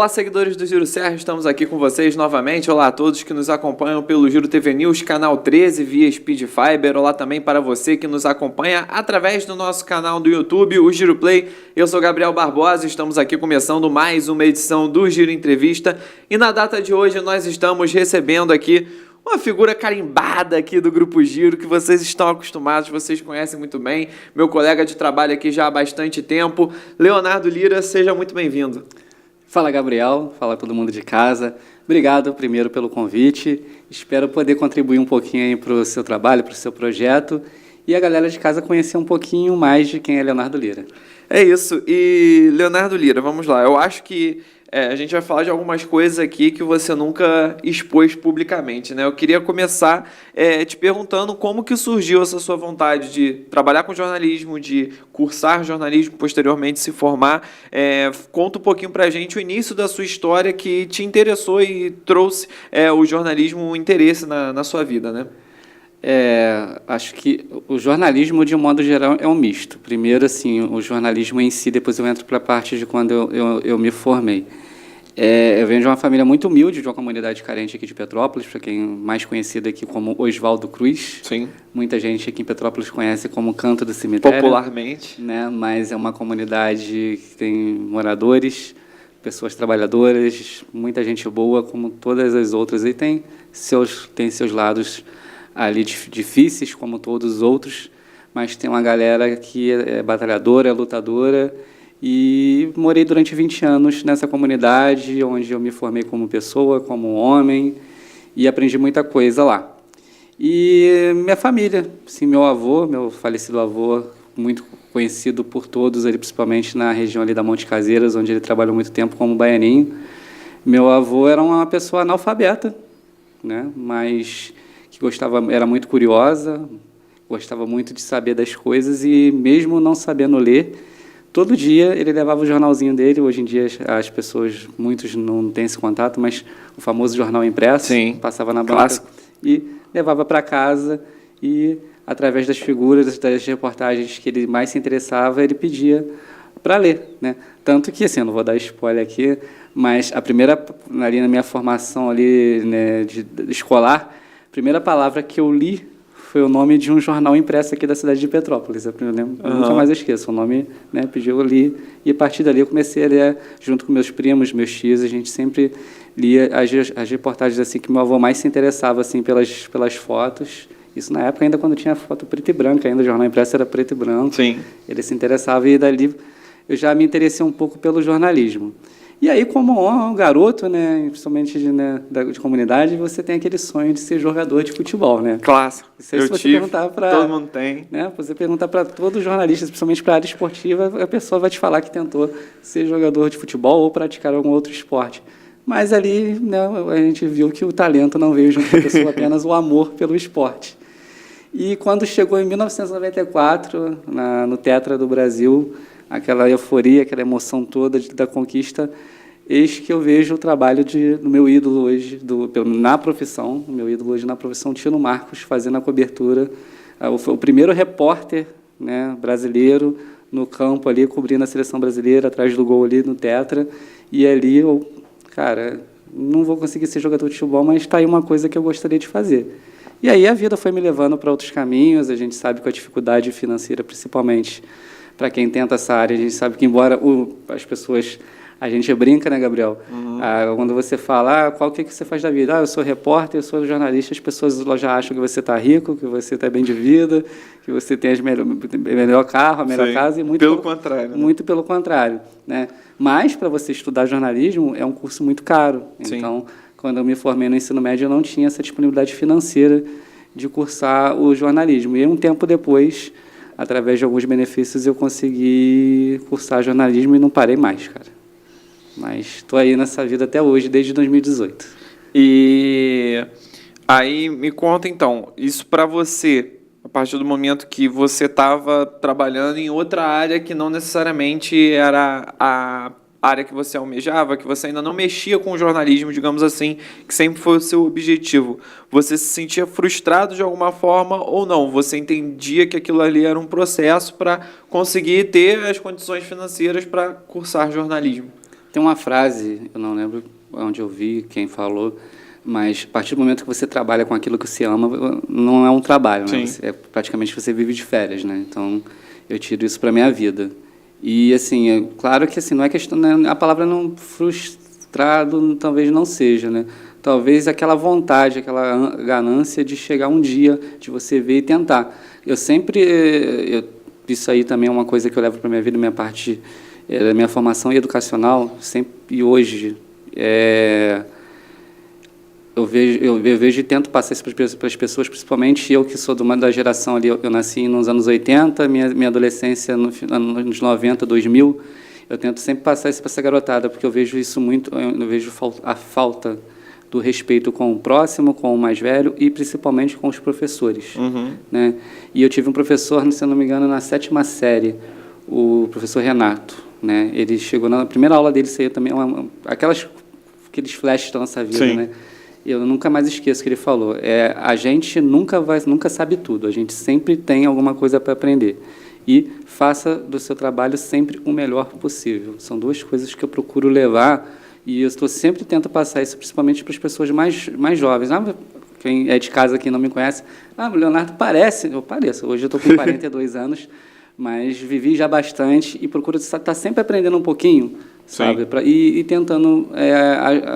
Olá, seguidores do Giro Serra, estamos aqui com vocês novamente. Olá a todos que nos acompanham pelo Giro TV News, canal 13, via Speed Fiber. Olá também para você que nos acompanha através do nosso canal do YouTube, o Giro Play. Eu sou Gabriel Barbosa, estamos aqui começando mais uma edição do Giro Entrevista. E na data de hoje nós estamos recebendo aqui uma figura carimbada aqui do Grupo Giro, que vocês estão acostumados, vocês conhecem muito bem. Meu colega de trabalho aqui já há bastante tempo, Leonardo Lira, seja muito bem-vindo. Fala, Gabriel. Fala todo mundo de casa. Obrigado primeiro pelo convite. Espero poder contribuir um pouquinho para o seu trabalho, para o seu projeto e a galera de casa conhecer um pouquinho mais de quem é Leonardo Lira. É isso. E, Leonardo Lira, vamos lá. Eu acho que a gente vai falar de algumas coisas aqui que você nunca expôs publicamente, né? Eu queria começar te perguntando como que surgiu essa sua vontade de trabalhar com jornalismo, de cursar jornalismo, posteriormente se formar. Conta um pouquinho pra gente o início da sua história que te interessou e trouxe o jornalismo, um interesse na sua vida, né? Acho que o jornalismo, de um modo geral, é um misto. Primeiro, assim, o jornalismo em si, depois eu entro para a parte de quando eu me formei. Eu venho de uma família muito humilde, de uma comunidade carente aqui de Petrópolis, para quem mais conhecido aqui como Oswaldo Cruz. Sim. Muita gente aqui em Petrópolis conhece como Canto do Cemitério. Popularmente. Né? Mas é uma comunidade que tem moradores, pessoas trabalhadoras, muita gente boa, como todas as outras, e tem seus lados ali difíceis, como todos os outros, mas tem uma galera que é batalhadora, é lutadora, e morei durante 20 anos nessa comunidade, onde eu me formei como pessoa, como homem, e aprendi muita coisa lá. E minha família, assim, meu avô, meu falecido avô, muito conhecido por todos, ali, principalmente na região ali da Monte Caseiras, onde ele trabalhou muito tempo como baianinho. Meu avô era uma pessoa analfabeta, né, mas era muito curiosa, gostava muito de saber das coisas e, mesmo não sabendo ler, todo dia ele levava o jornalzinho dele. Hoje em dia as pessoas, muitos não têm esse contato, mas o famoso jornal impresso. Sim, passava na banca clássico. E levava para casa e, através das figuras, das reportagens que ele mais se interessava, ele pedia para ler, né? Tanto que, assim, eu não vou dar spoiler aqui, mas a primeira, ali na minha formação ali, né, escolar, a primeira palavra que eu li foi o nome de um jornal impresso aqui da cidade de Petrópolis. Eu nunca mais esqueço. O nome, né, pediu, eu li, e a partir dali eu comecei a ler, junto com meus primos, meus tios, a gente sempre lia as reportagens assim que meu avô mais se interessava, assim, pelas fotos. Isso na época ainda quando tinha foto preto e branco, ainda o jornal impresso era preto e branco. Sim. Ele se interessava, e dali eu já me interessei um pouco pelo jornalismo. E aí, como um garoto, né, principalmente de comunidade, você tem aquele sonho de ser jogador de futebol, né? Clássico. Todo mundo tem. Né, você perguntar para todos os jornalistas, principalmente para a área esportiva, a pessoa vai te falar que tentou ser jogador de futebol ou praticar algum outro esporte. Mas ali, né, a gente viu que o talento não veio junto com a pessoa, apenas o amor pelo esporte. E quando chegou em 1994, no Tetra do Brasil, aquela euforia, aquela emoção toda da conquista, eis que eu vejo o trabalho do meu ídolo hoje, na profissão, Tino Marcos, fazendo a cobertura. Foi o primeiro repórter, né, brasileiro no campo ali, cobrindo a seleção brasileira, atrás do gol ali no Tetra. E ali cara, não vou conseguir ser jogador de futebol, mas está aí uma coisa que eu gostaria de fazer. E aí a vida foi me levando para outros caminhos. A gente sabe que a dificuldade financeira, principalmente para quem tenta essa área, a gente sabe que, embora as pessoas... A gente brinca, né, Gabriel? Uhum. Quando você fala, qual que você faz da vida? Eu sou repórter, eu sou jornalista, as pessoas já acham que você está rico, que você está bem de vida, que você tem o melhor carro, a melhor Sim, casa. E pelo contrário. Muito pelo contrário, né? Mas, para você estudar jornalismo, é um curso muito caro. Sim. Então, quando eu me formei no ensino médio, eu não tinha essa disponibilidade financeira de cursar o jornalismo. E um tempo depois, através de alguns benefícios, eu consegui cursar jornalismo e não parei mais, cara. Mas estou aí nessa vida até hoje, desde 2018. E aí, me conta, então, isso para você, a partir do momento que você estava trabalhando em outra área que não necessariamente era a área que você almejava, que você ainda não mexia com o jornalismo, digamos assim, que sempre foi o seu objetivo. Você se sentia frustrado de alguma forma ou não? Você entendia que aquilo ali era um processo para conseguir ter as condições financeiras para cursar jornalismo? Tem uma frase, eu não lembro onde eu vi, quem falou, mas a partir do momento que você trabalha com aquilo que você ama, não é um trabalho, né? Praticamente você vive de férias, né? Então, eu tiro isso para minha vida. E, assim, claro que assim, não é questão, né, a palavra não frustrado talvez não seja, né? Talvez aquela vontade, aquela ganância de chegar um dia, de você ver e tentar. Eu sempre, isso aí também é uma coisa que eu levo para minha vida, minha parte da minha formação educacional, sempre e hoje, eu vejo e tento passar isso para as pessoas, principalmente eu que sou da geração ali, eu nasci nos anos 80, minha adolescência nos 90, 2000, eu tento sempre passar isso para essa garotada, porque eu vejo isso muito, eu vejo a falta do respeito com o próximo, com o mais velho e principalmente com os professores. Né? E eu tive um professor, se eu não me engano, na 7ª série, o professor Renato. Né? Ele chegou na primeira aula dele, saiu também aqueles flashes da nossa vida. Sim. Né? Eu nunca mais esqueço o que ele falou. A gente nunca sabe tudo, a gente sempre tem alguma coisa para aprender. E faça do seu trabalho sempre o melhor possível. São duas coisas que eu procuro levar e eu sempre tento passar isso, principalmente para as pessoas mais jovens. Quem é de casa aqui não me conhece, o Leonardo parece, eu pareço. Hoje eu estou com 42 anos, mas vivi já bastante e procuro estar sempre aprendendo um pouquinho, sabe? E tentando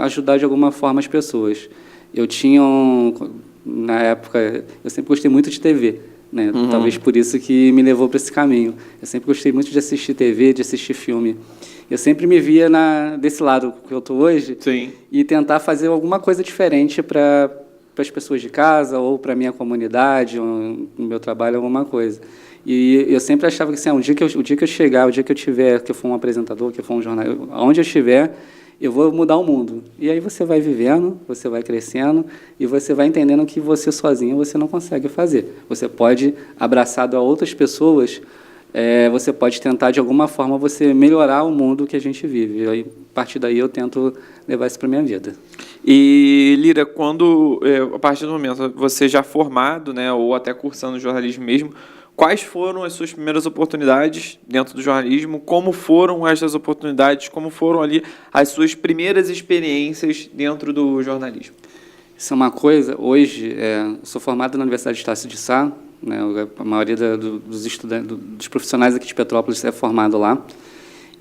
ajudar de alguma forma as pessoas. Eu tinha, na época, eu sempre gostei muito de TV. Né? Talvez por isso que me levou para esse caminho. Eu sempre gostei muito de assistir TV, de assistir filme. Eu sempre me via desse lado que eu estou hoje. Sim. E tentar fazer alguma coisa diferente para as pessoas de casa ou para a minha comunidade, ou no meu trabalho, alguma coisa. E eu sempre achava que assim, o dia que eu chegar, o dia que eu tiver, que eu for um apresentador, que eu for um jornalista, onde eu estiver, eu vou mudar o mundo. E aí você vai vivendo, você vai crescendo e você vai entendendo que você sozinho você não consegue fazer. Você pode, abraçado a outras pessoas, você pode tentar, de alguma forma, você melhorar o mundo que a gente vive. E aí, a partir daí eu tento levar isso para a minha vida. E, Lira, a partir do momento você já formado, né, ou até cursando jornalismo mesmo, quais foram as suas primeiras oportunidades dentro do jornalismo? Como foram essas oportunidades? Como foram ali as suas primeiras experiências dentro do jornalismo? Isso é uma coisa, hoje, eu sou formado na Universidade de Estácio de Sá, né, a maioria dos estudantes, dos profissionais aqui de Petrópolis é formado lá,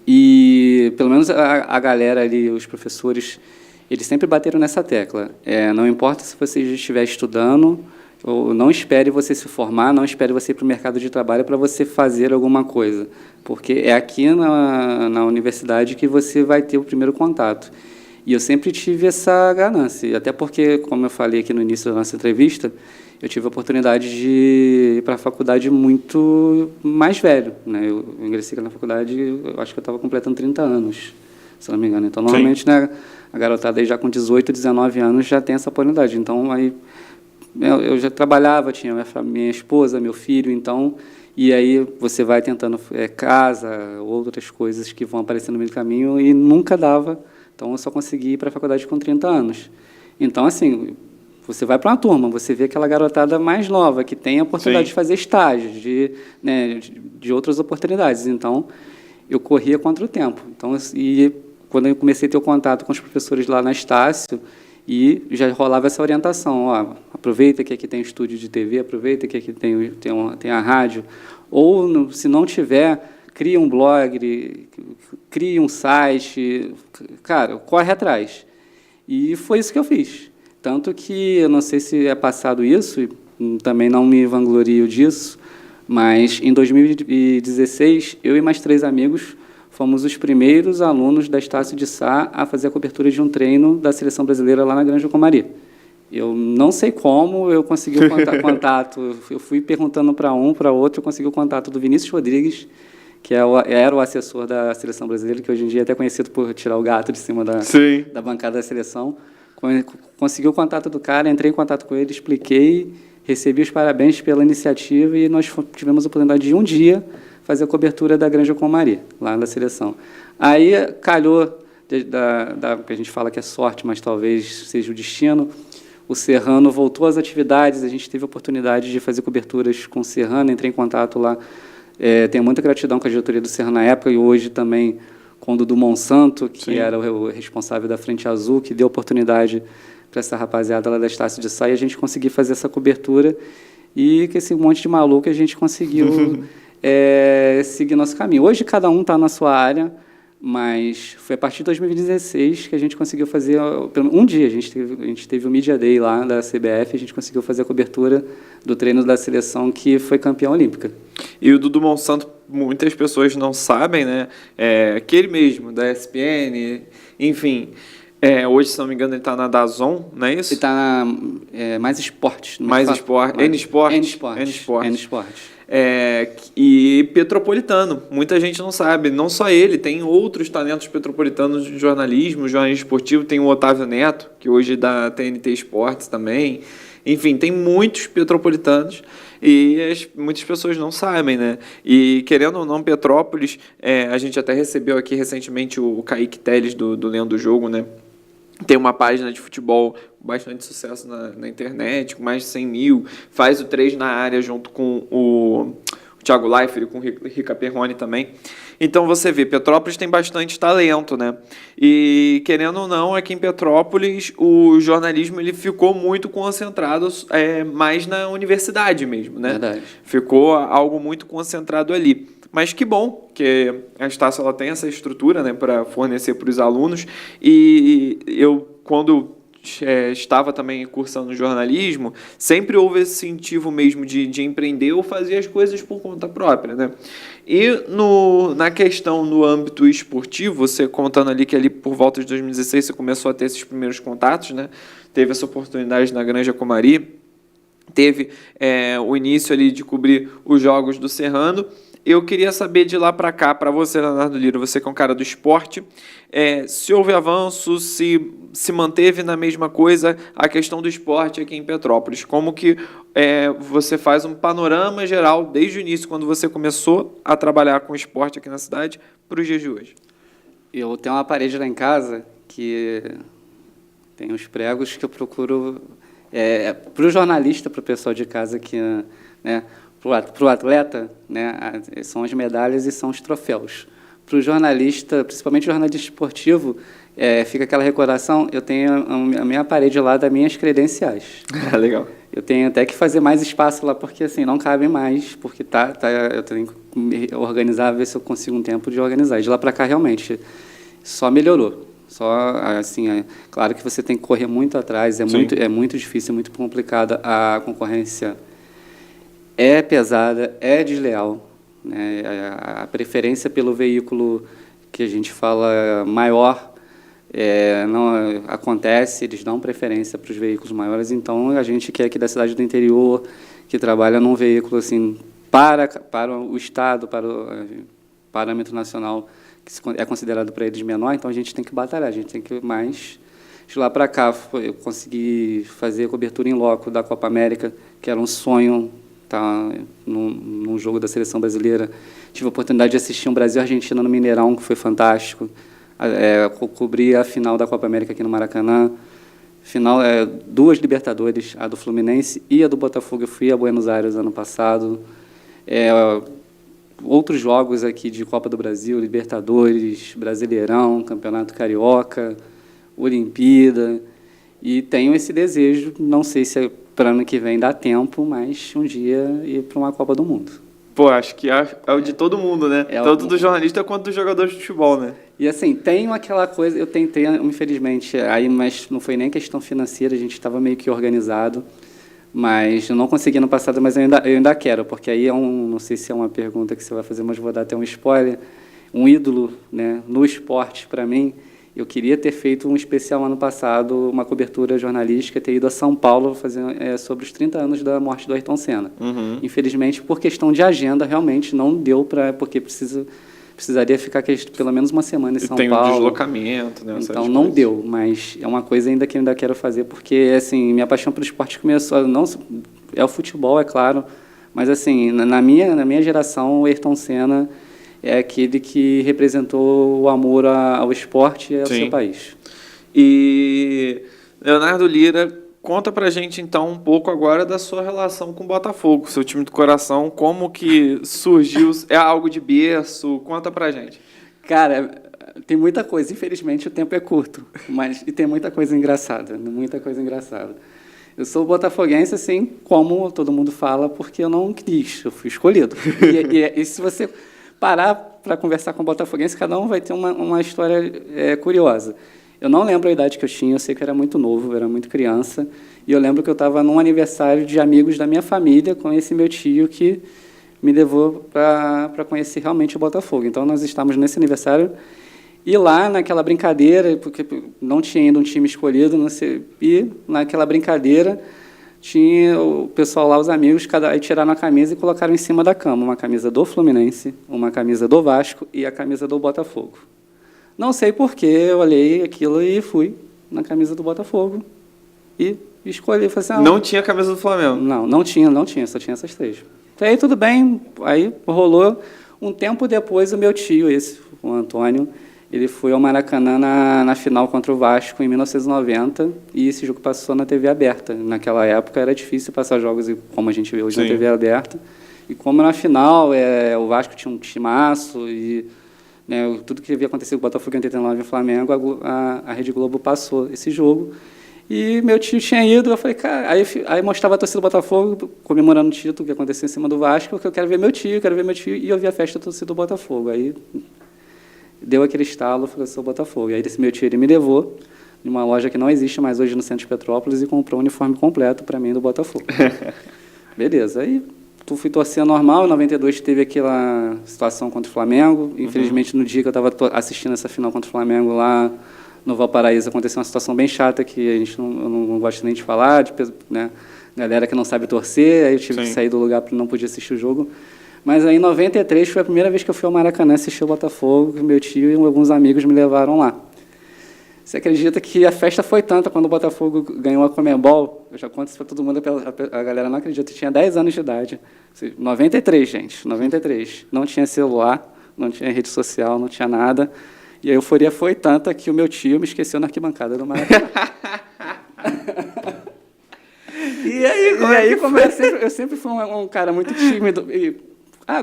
e pelo menos a galera ali, os professores, eles sempre bateram nessa tecla. Não importa se você estiver estudando, ou não espere você se formar, não espere você ir para o mercado de trabalho para você fazer alguma coisa, porque é aqui na universidade que você vai ter o primeiro contato. E eu sempre tive essa ganância, até porque, como eu falei aqui no início da nossa entrevista, eu tive a oportunidade de ir para a faculdade muito mais velho. Né? Eu ingressei na faculdade, eu acho que eu estava completando 30 anos, se não me engano. Então, normalmente, né, a garotada aí já com 18, 19 anos já tem essa oportunidade. Então, aí eu já trabalhava, tinha minha esposa, meu filho, então, e aí você vai tentando casa, outras coisas que vão aparecendo no meio do caminho e nunca dava. Então, eu só consegui ir para a faculdade com 30 anos. Então, assim, você vai para uma turma, você vê aquela garotada mais nova, que tem a oportunidade de fazer estágios, de outras oportunidades. Então, eu corria contra o tempo. Então, e quando eu comecei a ter o contato com os professores lá na Estácio, e já rolava essa orientação, aproveita que aqui tem estúdio de TV, aproveita que aqui tem a rádio, ou, se não tiver, cria um blog, cria um site, cara, corre atrás. E foi isso que eu fiz. Tanto que, eu não sei se é passado isso, e também não me vanglorio disso, mas em 2016, eu e mais 3 amigos fomos os primeiros alunos da Estácio de Sá a fazer a cobertura de um treino da Seleção Brasileira lá na Granja Comari. Eu não sei como eu consegui o contato, eu fui perguntando para um, para outro, eu consegui o contato do Vinícius Rodrigues, que era o assessor da Seleção Brasileira, que hoje em dia é até conhecido por tirar o gato de cima da bancada da seleção. Consegui o contato do cara, entrei em contato com ele, expliquei, recebi os parabéns pela iniciativa e nós tivemos a oportunidade de um dia fazer a cobertura da Granja Comari, lá na seleção. Aí calhou, que a gente fala que é sorte, mas talvez seja o destino, o Serrano voltou às atividades, a gente teve a oportunidade de fazer coberturas com o Serrano, entrei em contato lá, tenho muita gratidão com a diretoria do Serrano na época e hoje também com o Dudu Monsanto, que Sim. era o responsável da Frente Azul, que deu oportunidade para essa rapaziada lá da Estácio de Sá, e a gente conseguiu fazer essa cobertura, e com esse monte de maluco a gente conseguiu seguir nosso caminho. Hoje cada um está na sua área, mas foi a partir de 2016 que a gente conseguiu fazer, um dia, a gente teve o Media Day lá da CBF, a gente conseguiu fazer a cobertura do treino da seleção que foi campeã olímpica. E o Dudu Monsanto, muitas pessoas não sabem, né? Aquele mesmo, da ESPN, enfim. Hoje, se não me engano, ele está na DAZN, não é isso? Ele está na Mais Esportes. Mais Esporte. N Esportes. N Esportes. E Petropolitano, muita gente não sabe, não só ele, tem outros talentos petropolitanos de jornalismo esportivo, tem o Otávio Neto, que hoje é da TNT Esportes também, enfim, tem muitos petropolitanos e muitas pessoas não sabem, né? E querendo ou não, Petrópolis, a gente até recebeu aqui recentemente o Kaique Teles do Lendo do Jogo, né? Tem uma página de futebol com bastante sucesso na internet, com mais de 100 mil, faz o 3 na área junto com o Thiago Leifert e com o Rica Perrone também. Então você vê, Petrópolis tem bastante talento, né? E querendo ou não, aqui em Petrópolis o jornalismo ele ficou muito concentrado mais na universidade mesmo, né? Verdade. Ficou algo muito concentrado ali. Mas que bom que a Estácio ela tem essa estrutura, né, para fornecer para os alunos. E eu, quando estava também cursando jornalismo, sempre houve esse incentivo mesmo de empreender ou fazer as coisas por conta própria, né? E na questão no âmbito esportivo, você contando ali que ali por volta de 2016 você começou a ter esses primeiros contatos, né? Teve essa oportunidade na Granja Comari, teve o início ali de cobrir os jogos do Serrano. Eu queria saber de lá para cá, para você, Leonardo Lira, você que é um cara do esporte, se houve avanço, se manteve na mesma coisa a questão do esporte aqui em Petrópolis. Como que você faz um panorama geral, desde o início, quando você começou a trabalhar com esporte aqui na cidade, para os dias de hoje? Eu tenho uma parede lá em casa que tem uns pregos que eu procuro... para o jornalista, para o pessoal de casa que... né, para o atleta, né, são as medalhas e são os troféus. Para o jornalista, principalmente o jornalista esportivo, fica aquela recordação, eu tenho a minha parede lá das minhas credenciais. Legal. Eu tenho até que fazer mais espaço lá, porque assim, não cabe mais, porque eu tenho que me organizar, ver se eu consigo um tempo de organizar. E de lá para cá, realmente, só melhorou. Só, assim, claro que você tem que correr muito atrás, é muito difícil, é muito complicada a concorrência. É pesada, é desleal, né? A preferência pelo veículo que a gente fala maior não acontece, eles dão preferência para os veículos maiores, então a gente que é aqui da cidade do interior, que trabalha num veículo assim, para o Estado, para o parâmetro nacional, que é considerado para eles menor, então a gente tem que batalhar, a gente tem que mais... De lá para cá, eu consegui fazer a cobertura em loco da Copa América, que era um sonho... num jogo da seleção brasileira. Tive a oportunidade de assistir um Brasil-Argentina no Mineirão, que foi fantástico. Cobri a final da Copa América aqui no Maracanã. Final, 2 Libertadores, a do Fluminense e a do Botafogo. Eu fui a Buenos Aires ano passado. Outros jogos aqui de Copa do Brasil, Libertadores, Brasileirão, Campeonato Carioca, Olimpíada. E tenho esse desejo, não sei se para ano que vem dá tempo, mas um dia ir para uma Copa do Mundo. Pô, acho que é o de todo mundo, né? Tanto do jornalista quanto dos jogadores de futebol, né? E assim, tenho aquela coisa, eu tentei, infelizmente, mas não foi nem questão financeira, a gente estava meio que organizado, mas eu não consegui no passado, mas eu ainda quero, porque aí não sei se é uma pergunta que você vai fazer, mas vou dar até um spoiler, um ídolo, né, no esporte para mim. Eu queria ter feito um especial ano passado, uma cobertura jornalística, ter ido a São Paulo fazer sobre os 30 anos da morte do Ayrton Senna. Uhum. Infelizmente, por questão de agenda, realmente não deu porque precisaria ficar pelo menos uma semana em São Paulo. Tem um deslocamento, né? Então não deu, mas é uma coisa ainda que eu ainda quero fazer, porque assim, minha paixão pelo esporte começou, não é o futebol, é claro, mas assim, na minha geração, o Ayrton Senna é aquele que representou o amor ao esporte e ao seu país. E, Leonardo Lira, conta pra gente, então, um pouco agora da sua relação com o Botafogo, seu time do coração, como que surgiu, é algo de berço, conta pra gente. Cara, Tem muita coisa, infelizmente o tempo é curto, mas e tem muita coisa engraçada, muita coisa engraçada. Eu sou botafoguense, assim, como todo mundo fala, porque eu não quis, eu fui escolhido. E se você parar para conversar com o botafoguense, cada um vai ter uma história curiosa. Eu não lembro a idade que eu tinha, eu sei que eu era muito novo, eu era muito criança, e eu lembro que eu estava num aniversário de amigos da minha família com esse meu tio que me levou para conhecer realmente o Botafogo. Então, nós estávamos nesse aniversário e lá, naquela brincadeira, porque não tinha ainda um time escolhido, não sei, e naquela brincadeira tinha o pessoal lá, os amigos, aí tiraram a camisa e colocaram em cima da cama uma camisa do Fluminense, uma camisa do Vasco e a camisa do Botafogo. Não sei porquê, eu olhei aquilo e fui na camisa do Botafogo e escolhi. Falei assim, Não tinha a camisa do Flamengo? não tinha, só tinha essas três. Aí tudo bem, aí rolou. Um tempo depois, o meu tio, o Antônio, ele foi ao Maracanã na final contra o Vasco em 1990 e esse jogo passou na TV aberta. Naquela época era difícil passar jogos como a gente vê hoje. Sim. Na TV aberta. E como na final o Vasco tinha um timaço e né, tudo que havia acontecido com o Botafogo em 89 e o Flamengo, a Rede Globo passou esse jogo. E meu tio tinha ido, eu falei, cara, aí mostrava a torcida do Botafogo comemorando o título que aconteceu em cima do Vasco, porque eu quero ver meu tio, e eu vi a festa da torcida do Botafogo. Aí deu aquele estalo, eu falei, eu sou Botafogo. E aí esse meu tio ele me levou em uma loja que não existe mais hoje no centro de Petrópolis e comprou um uniforme completo para mim do Botafogo. Beleza, aí fui torcer normal, em 92 teve aquela situação contra o Flamengo, infelizmente no dia que eu estava assistindo essa final contra o Flamengo lá no Valparaíso aconteceu uma situação bem chata que a gente não gosta nem de falar, né, galera que não sabe torcer, aí eu tive Sim. que sair do lugar porque não podia assistir o jogo. Mas aí em 93 foi a primeira vez que eu fui ao Maracanã assistir o Botafogo, meu tio e alguns amigos me levaram lá. Você acredita que a festa foi tanta quando o Botafogo ganhou a Conmebol? Eu já conto isso para todo mundo, a galera não acredita, eu tinha 10 anos de idade. 93, gente, 93. Não tinha celular, não tinha rede social, não tinha nada. E a euforia foi tanta que o meu tio me esqueceu na arquibancada do Maracanã. E aí, eu sempre fui um cara muito tímido.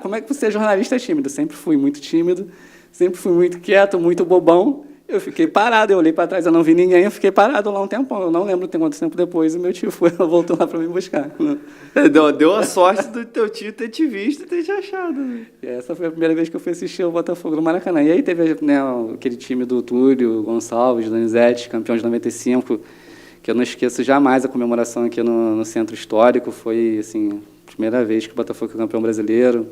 Como é que você é jornalista tímido? Sempre fui muito tímido, sempre fui muito quieto, muito bobão. Eu fiquei parado, eu olhei para trás, eu não vi ninguém, eu fiquei parado lá um tempão. Eu não lembro quanto tempo depois, o meu tio voltou lá para me buscar. Deu a sorte do teu tio ter te visto e ter te achado. Né? E essa foi a primeira vez que eu fui assistir o Botafogo no Maracanã. E aí teve né, aquele time do Túlio, Gonçalves, Donizete, campeão de 95, que eu não esqueço jamais a comemoração aqui no Centro Histórico. Foi assim, a primeira vez que o Botafogo foi campeão brasileiro.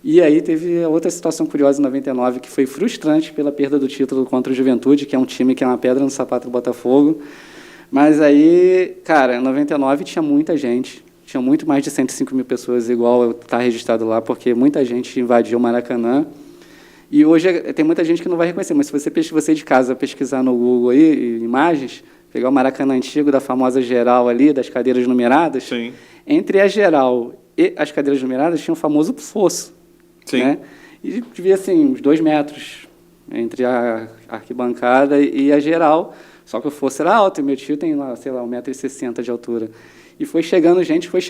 E aí teve outra situação curiosa em 99, que foi frustrante pela perda do título contra o Juventude, que é um time que é uma pedra no sapato do Botafogo. Mas aí, cara, em 99 tinha muita gente, tinha muito mais de 105 mil pessoas, igual está registrado lá, porque muita gente invadiu o Maracanã. E hoje tem muita gente que não vai reconhecer, mas se você de casa pesquisar no Google aí, imagens, pegar o Maracanã antigo, da famosa geral ali, das cadeiras numeradas, Sim. Entre a geral e as cadeiras numeradas tinha o famoso fosso. Sim. Né? E devia, assim, uns 2 metros entre a arquibancada e a geral, só que o fosso era alto, e meu tio tem lá, sei lá, 1,60 m de altura. E foi chegando gente, foi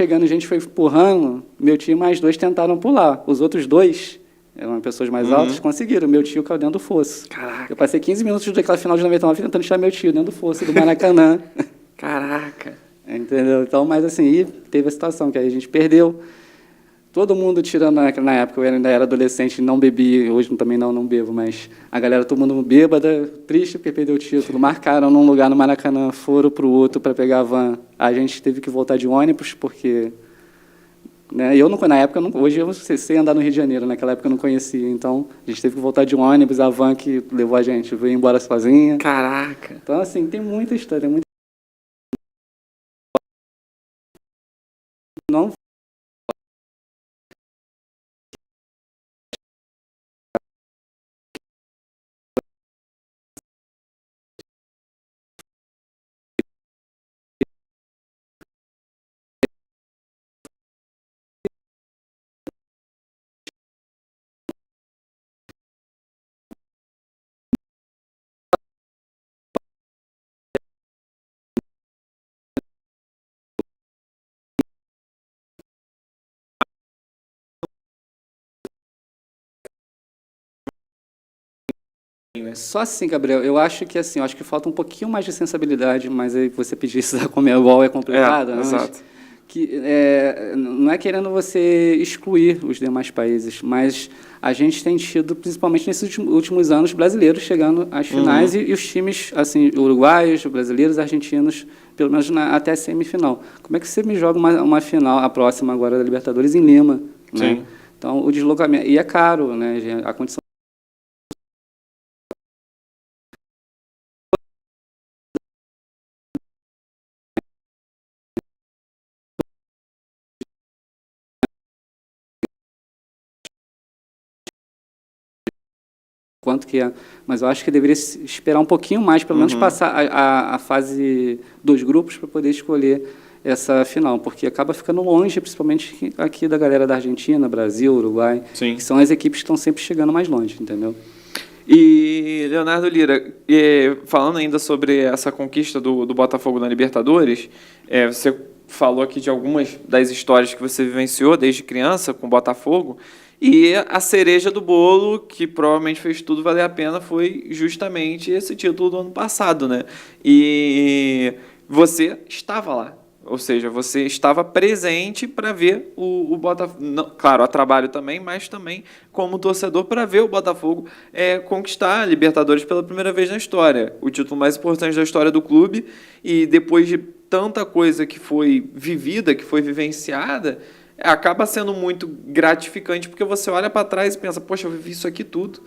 empurrando, meu tio e mais 2 tentaram pular. Os outros 2, eram pessoas mais altas, conseguiram. Meu tio caiu dentro do fosso. Caraca. Eu passei 15 minutos daquela final de 99 tentando tirar meu tio dentro do fosso do Maracanã. Caraca. Entendeu? Então, mas assim, e teve a situação que aí a gente perdeu. Todo mundo tirando, na época, eu ainda era adolescente, não bebi, hoje também não bebo, mas a galera, todo mundo bêbada, triste porque perdeu o título. Marcaram num lugar no Maracanã, foram para o outro para pegar a van. A gente teve que voltar de ônibus, porque... Né, na época, hoje eu sei andar no Rio de Janeiro, naquela época eu não conhecia, então a gente teve que voltar de ônibus, a van que levou a gente veio embora sozinha. Caraca! Então, assim, tem muita história, não Só assim, Gabriel, eu acho que assim, eu acho que falta um pouquinho mais de sensibilidade, mas aí você pedir isso da Conmebol é complicado, né? Exato. Que não é querendo você excluir os demais países, mas a gente tem tido, principalmente nesses últimos anos, brasileiros chegando às finais e os times, assim, uruguaios, brasileiros, argentinos, pelo menos até a semifinal. Como é que você me joga uma final, a próxima agora da Libertadores, em Lima? Né? Sim. Então, o deslocamento... E é caro, né? A condição... Quanto que é, mas eu acho que deveria esperar um pouquinho mais, pelo menos passar a fase dos grupos para poder escolher essa final, porque acaba ficando longe, principalmente aqui da galera da Argentina, Brasil, Uruguai, Sim. que são as equipes que estão sempre chegando mais longe, entendeu? E, Leonardo Lira, falando ainda sobre essa conquista do Botafogo na Libertadores, você falou aqui de algumas das histórias que você vivenciou desde criança com o Botafogo, e a cereja do bolo, que provavelmente fez tudo valer a pena, foi justamente esse título do ano passado, né? E você estava lá. Ou seja, você estava presente para ver o Botafogo, claro, a trabalho também, mas também como torcedor para ver o Botafogo conquistar a Libertadores pela primeira vez na história. O título mais importante da história do clube, e depois de tanta coisa que foi vivida, que foi vivenciada, acaba sendo muito gratificante, porque você olha para trás e pensa, poxa, eu vivi isso aqui tudo.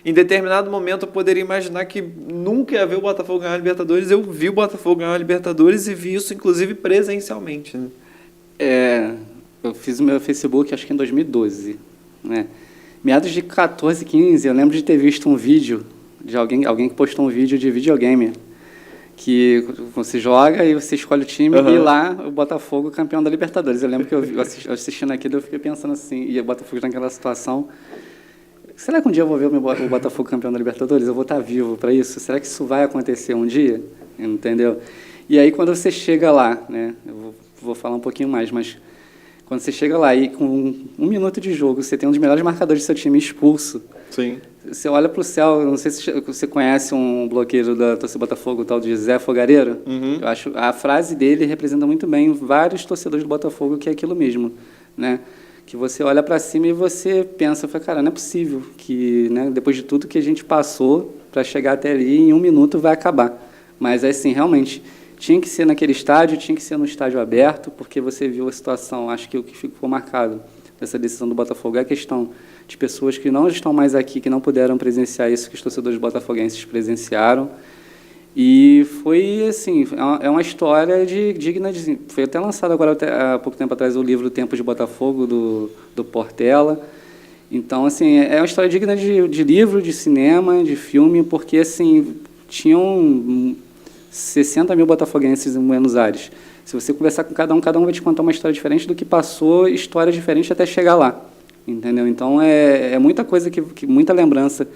Em determinado momento eu poderia imaginar que nunca ia ver o Botafogo ganhar a Libertadores. Eu vi o Botafogo ganhar a Libertadores e vi isso, inclusive, presencialmente. Né? Eu fiz o meu Facebook, acho que em 2012. Né? Meados de 14, 15, eu lembro de ter visto um vídeo de alguém que postou um vídeo de videogame, que você joga e você escolhe o time e lá o Botafogo campeão da Libertadores. Eu lembro que eu assistindo aquilo, eu fiquei pensando assim, e o Botafogo naquela situação... Será que um dia eu vou ver o Botafogo campeão da Libertadores? Eu vou estar vivo para isso? Será que isso vai acontecer um dia? Entendeu? E aí, quando você chega lá, né, eu vou falar um pouquinho mais, mas quando você chega lá e com um minuto de jogo, você tem um dos melhores marcadores do seu time expulso. Sim. Você olha para o céu, não sei se você conhece um bloqueiro da torcida Botafogo, o tal de Zé Fogareiro. Eu acho a frase dele representa muito bem vários torcedores do Botafogo, que é aquilo mesmo, né? Que você olha para cima e você pensa, cara, não é possível que, né, depois de tudo que a gente passou para chegar até ali, em um minuto vai acabar. Mas, assim, realmente, tinha que ser naquele estádio, tinha que ser no estádio aberto, porque você viu a situação. Acho que o que ficou marcado dessa decisão do Botafogo é a questão de pessoas que não estão mais aqui, que não puderam presenciar isso que os torcedores botafoguenses presenciaram. E foi, assim, é uma história digna de... Foi até lançado agora, há pouco tempo atrás, o livro Tempos de Botafogo, do Portela. Então, assim, é uma história digna de livro, de cinema, de filme, porque, assim, tinham 60 mil botafoguenses em Buenos Aires. Se você conversar com cada um vai te contar uma história diferente do que passou, história diferente até chegar lá, entendeu? Então, é muita coisa, muita lembrança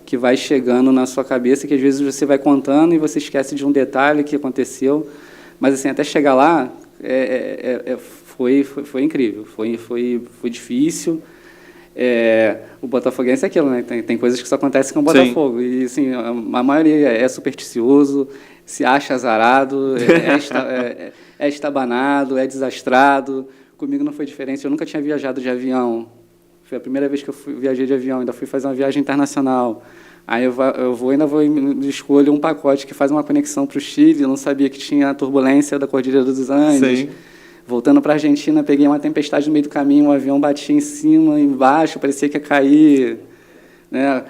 que vai chegando na sua cabeça, que às vezes você vai contando e você esquece de um detalhe que aconteceu, mas assim, até chegar lá foi incrível, foi difícil. O botafoguense é aquilo, né? Tem coisas que só acontecem com o Botafogo. Sim. E assim, a maioria é supersticioso, se acha azarado, é estabanado, é desastrado. Comigo não foi diferente, eu nunca tinha viajado de avião. Foi a primeira vez que eu viajei de avião, ainda fui fazer uma viagem internacional. Aí ainda vou e escolho um pacote que faz uma conexão para o Chile, eu não sabia que tinha a turbulência da Cordilheira dos Andes. Sim. Voltando para a Argentina, peguei uma tempestade no meio do caminho, um avião batia em cima, embaixo, parecia que ia cair. Né?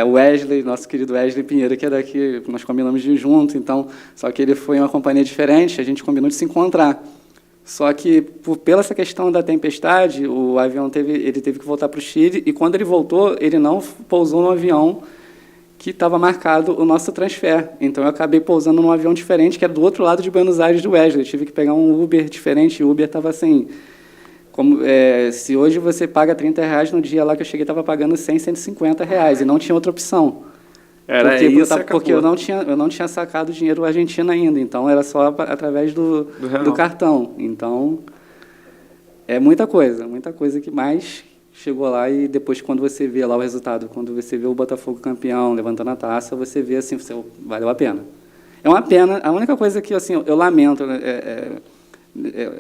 O Wesley, nosso querido Wesley Pinheiro, que é daqui, nós combinamos de ir junto, então, só que ele foi em uma companhia diferente, a gente combinou de se encontrar. Só que, pela essa questão da tempestade, o avião teve que voltar para o Chile, e quando ele voltou, ele não pousou no avião que estava marcado o nosso transfer. Então, eu acabei pousando num avião diferente, que era do outro lado de Buenos Aires, do Wesley. Eu tive que pegar um Uber diferente, e o Uber estava assim... se hoje você paga R$30, no dia lá que eu cheguei, estava pagando R$150, e não tinha outra opção. Porque eu não tinha sacado dinheiro argentino ainda, então era só através do cartão. Então, é muita coisa que mais chegou lá e depois, quando você vê lá o resultado, quando você vê o Botafogo campeão, levantando a taça, você vê assim, valeu a pena. É uma pena, a única coisa que assim, eu lamento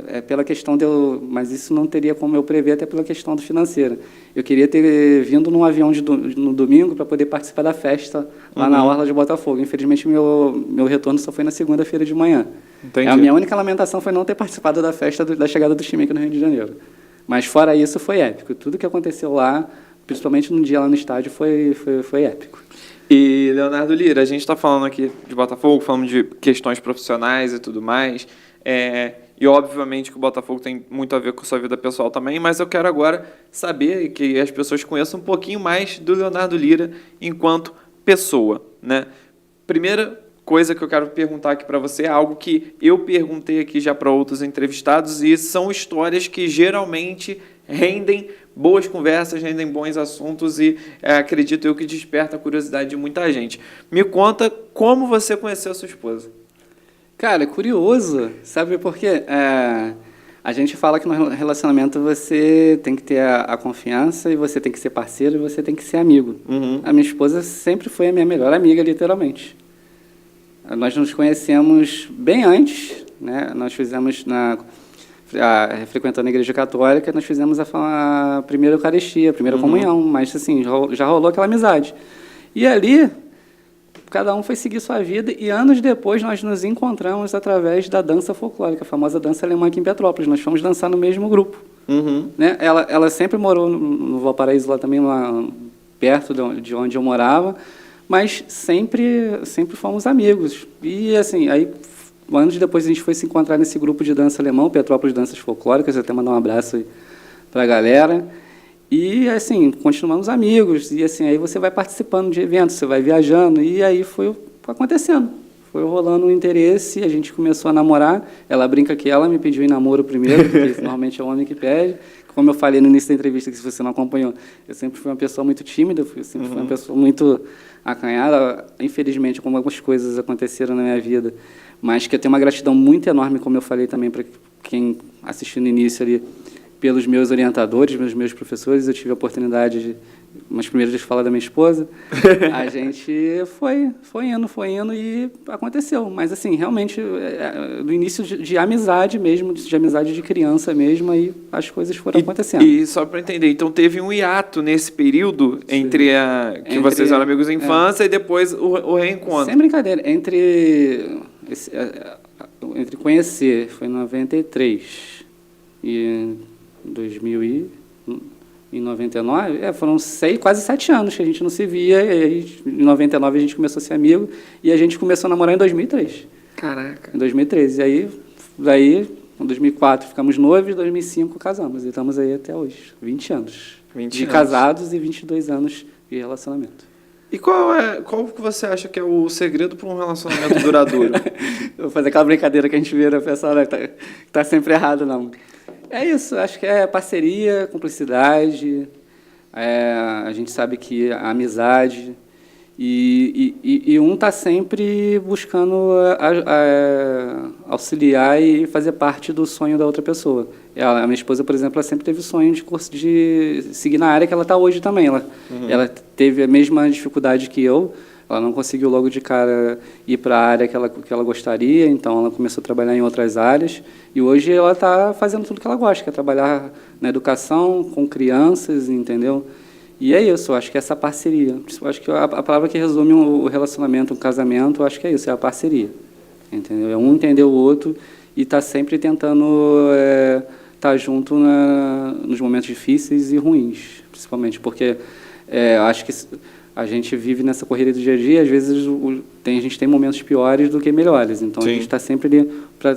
é pela questão mas isso não teria como eu prever, até pela questão do financeiro. Eu queria ter vindo num avião no domingo para poder participar da festa lá na Orla de Botafogo. Infelizmente, meu retorno só foi na segunda-feira de manhã. Entendi. A minha única lamentação foi não ter participado da festa da chegada do time aqui no Rio de Janeiro. Mas, fora isso, foi épico. Tudo que aconteceu lá, principalmente no dia lá no estádio, foi épico. E, Leonardo Lira, a gente está falando aqui de Botafogo, falando de questões profissionais e tudo mais, e obviamente que o Botafogo tem muito a ver com a sua vida pessoal também, mas eu quero agora saber que as pessoas conheçam um pouquinho mais do Leonardo Lira enquanto pessoa, né? Primeira coisa que eu quero perguntar aqui para você é algo que eu perguntei aqui já para outros entrevistados, e são histórias que geralmente rendem boas conversas, rendem bons assuntos e acredito eu que desperta a curiosidade de muita gente. Me conta como você conheceu a sua esposa. Cara, é curioso, sabe por quê? A gente fala que no relacionamento você tem que ter a confiança e você tem que ser parceiro e você tem que ser amigo. Uhum. A minha esposa sempre foi a minha melhor amiga, literalmente. Nós nos conhecemos bem antes, né? Nós fizemos, frequentando a Igreja Católica, nós fizemos a primeira Eucaristia, a primeira comunhão, mas assim, já rolou aquela amizade. E ali, cada um foi seguir sua vida, e anos depois nós nos encontramos através da dança folclórica, a famosa dança alemã aqui em Petrópolis. Nós fomos dançar no mesmo grupo. Uhum. Né? Ela sempre morou no Valparaíso, lá também, lá perto de onde eu morava, mas sempre fomos amigos. E assim, aí anos depois a gente foi se encontrar nesse grupo de dança alemão, Petrópolis Danças Folclóricas, até mandar um abraço aí para a galera. E assim, continuamos amigos, e assim, aí você vai participando de eventos, você vai viajando, e aí foi acontecendo. Foi rolando um interesse, a gente começou a namorar. Ela brinca que ela me pediu em namoro primeiro, porque normalmente é o homem que pede. Como eu falei no início da entrevista, que se você não acompanhou, eu sempre fui uma pessoa muito tímida, eu sempre fui uma pessoa muito acanhada. Infelizmente, como algumas coisas aconteceram na minha vida, mas que eu tenho uma gratidão muito enorme, como eu falei também para quem assistiu no início ali, pelos meus orientadores, meus professores. Eu tive a oportunidade mas primeiro deixa eu falar da minha esposa. A gente foi indo e aconteceu. Mas, assim, realmente, do início de amizade mesmo, de amizade de criança mesmo, aí as coisas foram acontecendo. E só para entender, então teve um hiato nesse período entre que vocês eram amigos de infância e depois o reencontro. Sem brincadeira, entre conhecer, foi em 93 e 2099, foram quase 7 anos que a gente não se via, e aí, em 99 a gente começou a ser amigo, e a gente começou a namorar em 2003. Caraca. Em 2013. E aí, daí, em 2004 ficamos noivos, em 2005 casamos, e estamos aí até hoje, 20 anos. 20 de anos. Casados e 22 anos de relacionamento. E qual que você acha que é o segredo para um relacionamento duradouro? Eu vou fazer aquela brincadeira que a gente vira, o pessoal tá sempre errado, não. É isso, acho que é parceria, cumplicidade, a gente sabe que a amizade, e um está sempre buscando auxiliar e fazer parte do sonho da outra pessoa. A minha esposa, por exemplo, ela sempre teve o sonho de seguir na área que ela está hoje também. Ela teve a mesma dificuldade que eu. Ela não conseguiu logo de cara ir para a área que ela gostaria, então ela começou a trabalhar em outras áreas, e hoje ela está fazendo tudo que ela gosta, que é trabalhar na educação, com crianças, entendeu? E é isso, eu acho que é essa parceria. Eu acho que a palavra que resume o relacionamento, o casamento, eu acho que é isso, é a parceria. Entendeu? É um entender o outro e estar sempre tentando estar junto nos momentos difíceis e ruins, principalmente, porque acho que a gente vive nessa corrida do dia a dia, e às vezes a gente tem momentos piores do que melhores, então Sim. A gente está sempre ali para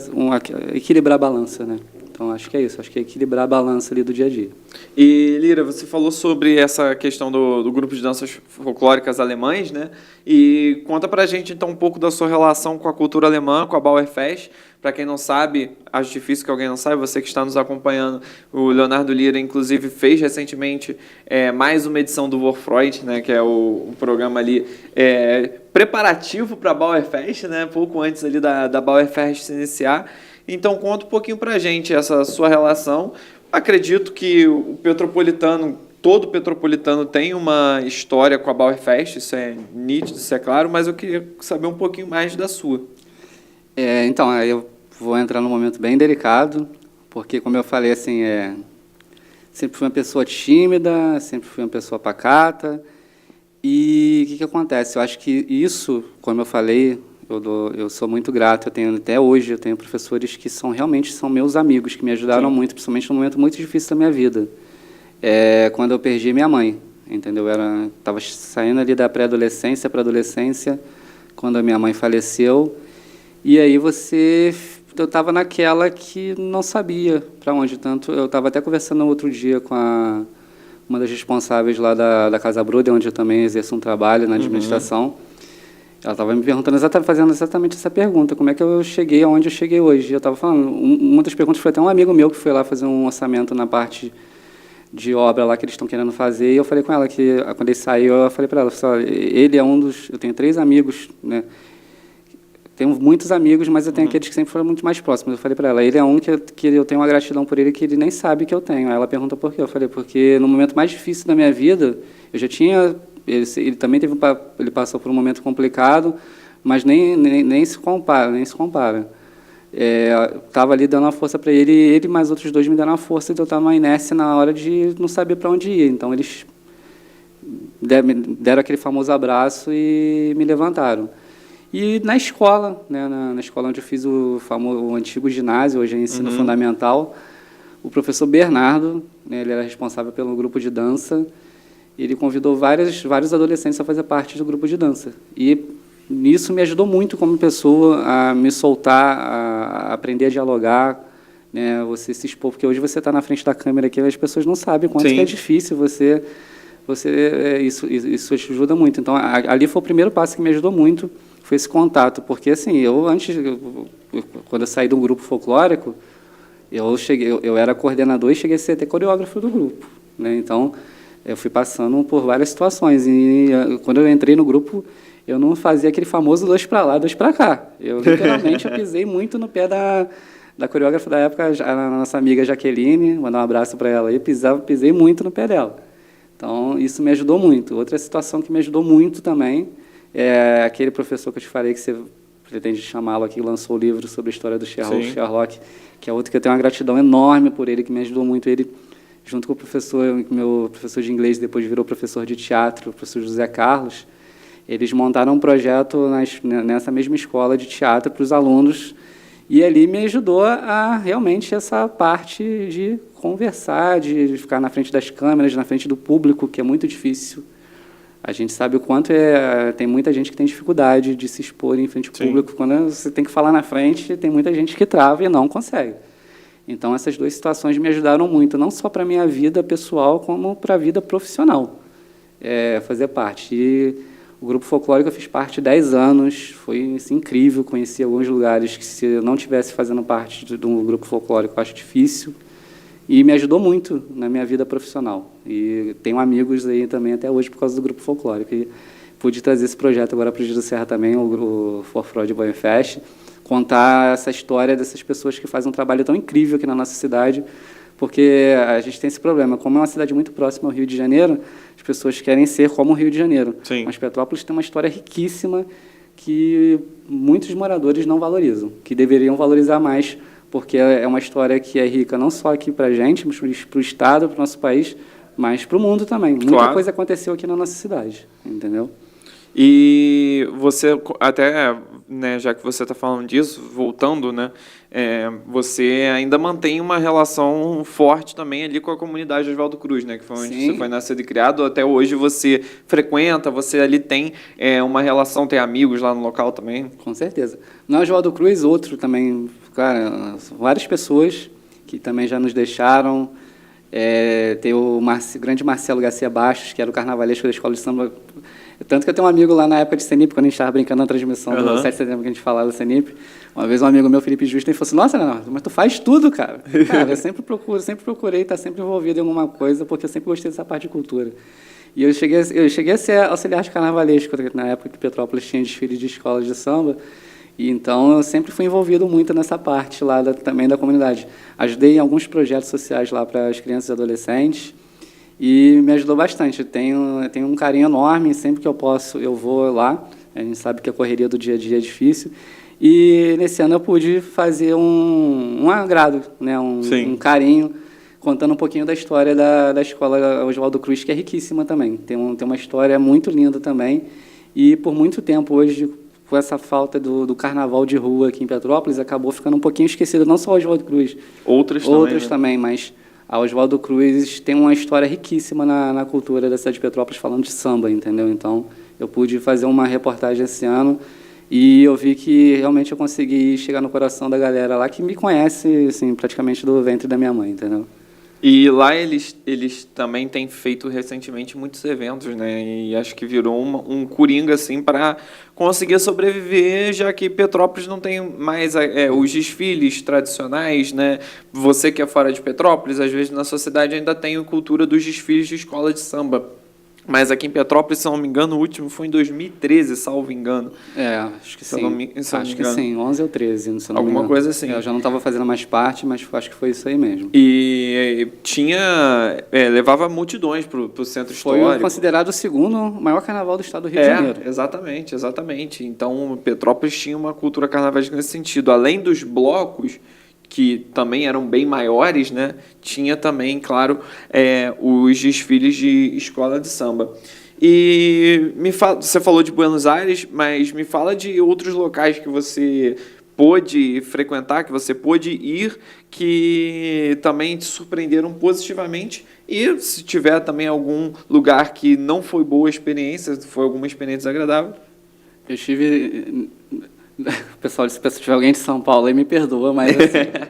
equilibrar a balança, né? Então acho que é isso, acho que é equilibrar a balança ali do dia a dia. E Lira, você falou sobre essa questão do grupo de danças folclóricas alemães, né? E conta pra gente então um pouco da sua relação com a cultura alemã, com a Bauerfest. Para quem não sabe, acho difícil que alguém não saiba, você que está nos acompanhando, o Leonardo Lira, inclusive, fez recentemente mais uma edição do Vorfreud, né, que é o programa ali preparativo para a Bauerfest, né, pouco antes ali da Bauerfest se iniciar. Então, conta um pouquinho para a gente essa sua relação, Acredito que o Petropolitano, todo Petropolitano tem uma história com a Bauerfest, isso é nítido, isso é claro, mas eu queria saber um pouquinho mais da sua. Então, aí eu vou entrar num momento bem delicado, porque, como eu falei, assim, sempre fui uma pessoa tímida, sempre fui uma pessoa pacata. E o que acontece? Eu acho que isso, como eu falei, eu sou muito grato. Até hoje, eu tenho professores que realmente são meus amigos, que me ajudaram Sim. muito, principalmente num momento muito difícil da minha vida. Quando eu perdi minha mãe, entendeu? Estava saindo ali da pré-adolescência para a adolescência, quando a minha mãe faleceu. E aí eu estava naquela que não sabia para onde. Tanto eu estava até conversando outro dia com uma das responsáveis lá da Casa Bruder, onde eu também exerço um trabalho na administração. Ela estava me perguntando, fazendo exatamente essa pergunta, como é que eu cheguei aonde eu cheguei hoje. Eu estava falando, uma das perguntas foi até um amigo meu que foi lá fazer um orçamento na parte de obra lá que eles estão querendo fazer, e eu falei com ela que, quando ele saiu, eu falei para ela, ele é um dos... Eu tenho 3 amigos, né? Tenho muitos amigos, mas eu tenho aqueles que sempre foram muito mais próximos. Eu falei para ela, ele é um que eu tenho uma gratidão por ele que ele nem sabe que eu tenho. Aí ela pergunta por quê. Eu falei, porque no momento mais difícil da minha vida, eu já tinha... Ele também ele passou por um momento complicado, mas nem se compara, nem se compara. Estava ali dando uma força para ele, e ele mais outros 2 me deram uma força de eu estar numa inércia na hora de não saber para onde ir. Então, eles deram aquele famoso abraço e me levantaram. E na escola, né, na escola onde eu fiz o antigo ginásio, hoje é ensino fundamental, o professor Bernardo, né, ele era responsável pelo grupo de dança, ele convidou vários adolescentes a fazer parte do grupo de dança. E nisso me ajudou muito como pessoa a me soltar, a aprender a dialogar, né, você se expor, porque hoje você está na frente da câmera aqui, as pessoas não sabem quanto que é difícil isso ajuda muito. Então, ali foi o primeiro passo que me ajudou muito, foi esse contato, porque assim, quando eu saí de um grupo folclórico, eu era coordenador e cheguei a ser até coreógrafo do grupo, né? Então, eu fui passando por várias situações, e quando eu entrei no grupo, eu não fazia aquele famoso 2 para lá, 2 para cá. Eu, literalmente, eu pisei muito no pé da coreógrafa da época, a nossa amiga Jaqueline, mandar um abraço para ela, pisei muito no pé dela. Então, isso me ajudou muito. Outra situação que me ajudou muito também é aquele professor que eu te falei, que você pretende chamá-lo aqui, que lançou o livro sobre a história do Sherlock, que é outro que eu tenho uma gratidão enorme por ele, que me ajudou muito. Ele, junto com meu professor de inglês, depois virou professor de teatro, o professor José Carlos, eles montaram um projeto nessa mesma escola de teatro para os alunos, e ali me ajudou a realmente essa parte de conversar, de ficar na frente das câmeras, na frente do público, que é muito difícil. A gente sabe o quanto tem muita gente que tem dificuldade de se expor em frente ao público. Quando você tem que falar na frente, tem muita gente que trava e não consegue. Então, essas 2 situações me ajudaram muito, não só para a minha vida pessoal, como para a vida profissional, fazer parte. E o grupo folclórico eu fiz parte 10 anos, foi assim, incrível, conheci alguns lugares que, se eu não estivesse fazendo parte de um grupo folclórico, eu acho difícil. E me ajudou muito na minha vida profissional. E tenho amigos aí também até hoje por causa do grupo folclórico. E pude trazer esse projeto agora para o Giro Serra também, o For Freud Bauerfest, contar essa história dessas pessoas que fazem um trabalho tão incrível aqui na nossa cidade, porque a gente tem esse problema. Como é uma cidade muito próxima ao Rio de Janeiro, as pessoas querem ser como o Rio de Janeiro. Sim. Mas Petrópolis tem uma história riquíssima que muitos moradores não valorizam, que deveriam valorizar mais, porque é uma história que é rica não só aqui para a gente, mas para o Estado, para o nosso país, mas para o mundo também. Muita coisa aconteceu aqui na nossa cidade, entendeu? E você, até, né, já que você está falando disso, voltando, né, você ainda mantém uma relação forte também ali com a comunidade de Oswaldo Cruz, né, que foi onde você foi nascido e criado. Até hoje você frequenta, você ali tem uma relação, tem amigos lá no local também? Com certeza. No Oswaldo Cruz, outro também, cara, várias pessoas que também já nos deixaram. Tem o grande Marcelo Garcia Bastos, que era o carnavalesco da Escola de Samba. Tanto que eu tenho um amigo lá na época de Senip, quando a gente estava brincando na transmissão do 7 de setembro, que a gente falava do Senip. Uma vez um amigo meu, Felipe Justo, ele falou assim: nossa, Leonardo, mas tu faz tudo, cara. Cara, eu sempre procurei estar sempre envolvido em alguma coisa, porque eu sempre gostei dessa parte de cultura. E eu cheguei a ser auxiliar de carnavalesco, na época que Petrópolis tinha desfile de escolas de samba. E então eu sempre fui envolvido muito nessa parte lá também da comunidade. Ajudei em alguns projetos sociais lá para as crianças e adolescentes e me ajudou bastante. Eu tenho um carinho enorme, sempre que eu posso eu vou lá. A gente sabe que a correria do dia a dia é difícil. E nesse ano eu pude fazer um agrado, né, um carinho, contando um pouquinho da história da escola Oswaldo Cruz, que é riquíssima também. Tem uma história muito linda também. E por muito tempo hoje, com essa falta do carnaval de rua aqui em Petrópolis, acabou ficando um pouquinho esquecido, não só o Oswaldo Cruz. Outras também, mas a Oswaldo Cruz tem uma história riquíssima na cultura da cidade de Petrópolis, falando de samba, entendeu? Então, eu pude fazer uma reportagem esse ano e eu vi que realmente eu consegui chegar no coração da galera lá que me conhece, assim, praticamente do ventre da minha mãe, entendeu? E lá eles também têm feito recentemente muitos eventos, né? E acho que virou um coringa assim para conseguir sobreviver, já que Petrópolis não tem mais os desfiles tradicionais, né? Você que é fora de Petrópolis, às vezes na sociedade ainda tem a cultura dos desfiles de escola de samba. Mas aqui em Petrópolis, se não me engano, o último foi em 2013, salvo engano. Acho que sim. Acho que sim, 11 ou 13, se não me engano. Alguma coisa assim. Eu já não estava fazendo mais parte, mas acho que foi isso aí mesmo. E levava multidões para o centro histórico. Foi considerado o segundo maior carnaval do estado do Rio de Janeiro. Exatamente. Então, Petrópolis tinha uma cultura carnavalesca nesse sentido. Além dos blocos, que também eram bem maiores, né? Tinha também, claro, os desfiles de escola de samba. E você falou de Buenos Aires, mas me fala de outros locais que você pôde frequentar, que você pôde ir, que também te surpreenderam positivamente. E se tiver também algum lugar que não foi boa experiência, foi alguma experiência desagradável. Eu estive... Pessoal, se tiver alguém de São Paulo aí, me perdoa, mas assim,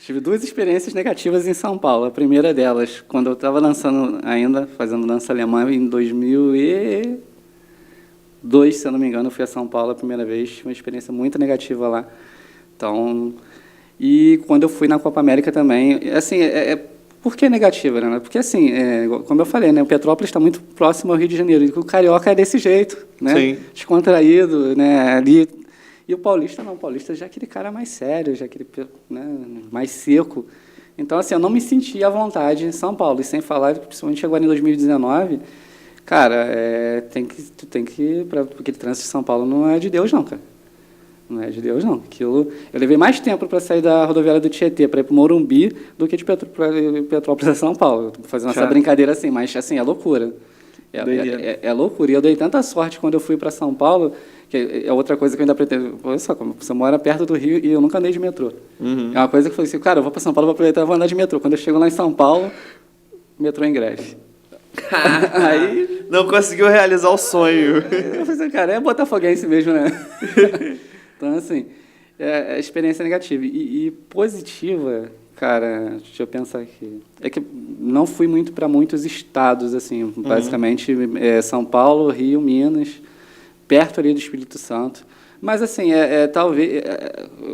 tive 2 experiências negativas em São Paulo. A primeira delas, quando eu estava dançando ainda, fazendo dança alemã, em 2002, se eu não me engano, eu fui a São Paulo a primeira vez, tive uma experiência muito negativa lá. Então, e quando eu fui na Copa América também, assim, por que negativa, né? Porque, assim, como eu falei, né, o Petrópolis está muito próximo ao Rio de Janeiro, e o carioca é desse jeito, né? Sim. Descontraído, né, ali. E o paulista não, o paulista já é aquele cara mais sério, já é aquele, né, mais seco. Então, assim, eu não me sentia à vontade em São Paulo. E sem falar, principalmente agora em 2019, cara, tu tem que porque o trânsito de São Paulo não é de Deus, não, cara. Não é de Deus, não. Eu levei mais tempo para sair da rodoviária do Tietê para ir para o Morumbi do que de Petrópolis a São Paulo. Estou fazendo essa brincadeira assim, mas, assim, é loucura. É loucura. E eu dei tanta sorte quando eu fui para São Paulo, que é outra coisa que eu ainda pretendo. Olha só, você mora perto do Rio e eu nunca andei de metrô. Uhum. É uma coisa que eu falei assim, cara, eu vou para São Paulo, vou aproveitar e vou andar de metrô. Quando eu chego lá em São Paulo, metrô em greve. Aí não conseguiu realizar o sonho. Eu falei assim, cara, é botafoguense mesmo, né? Então, assim, é experiência negativa. E positiva, cara, deixa eu pensar aqui. É que não fui muito para muitos estados, assim, basicamente São Paulo, Rio, Minas, perto ali do Espírito Santo. Mas, assim, talvez...